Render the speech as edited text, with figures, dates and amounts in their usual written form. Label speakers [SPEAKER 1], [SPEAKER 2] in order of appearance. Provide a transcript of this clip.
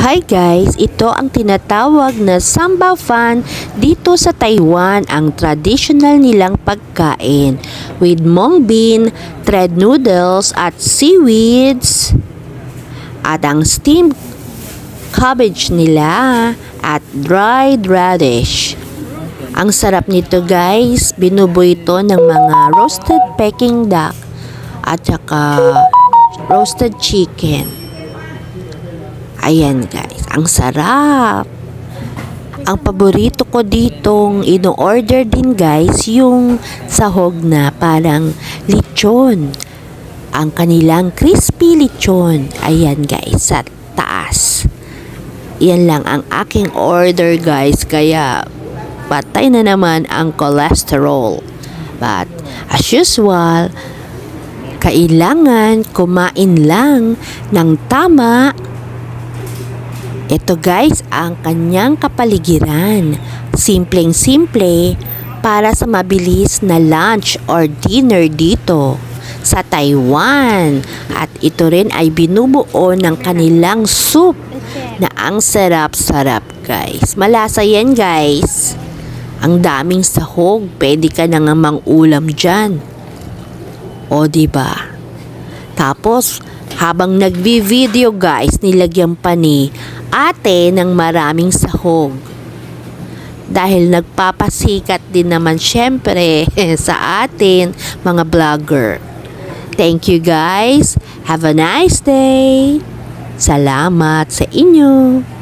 [SPEAKER 1] Hi guys, ito ang tinatawag na sambal fan dito sa Taiwan, ang traditional nilang pagkain with mung bean, thread noodles at seaweeds at ang steamed cabbage nila at dried radish. Ang sarap nito guys, binubuo ito ng mga roasted Peking duck at saka roasted chicken. Ayan guys, ang sarap. Ang paborito ko ditong ino-order din guys, yung sahog na parang lechon. Ang kanilang crispy lechon. Ayan guys, sa taas. Yan lang ang aking order guys, kaya patay na naman ang cholesterol. But as usual, kailangan kumain lang ng tama. Ito guys ang kanyang kapaligiran. Simpleng-simple para sa mabilis na lunch or dinner dito sa Taiwan. At ito rin ay binubuo ng kanilang soup na ang sarap-sarap guys. Malasa yan guys. Ang daming sahog. Pwede ka na nga mang-ulam dyan. O diba? Tapos habang nagvi-video guys, nilagyan pa ni ate ng maraming sahog. Dahil nagpapasikat din naman syempre sa atin mga vlogger. Thank you guys. Have a nice day. Salamat sa inyo.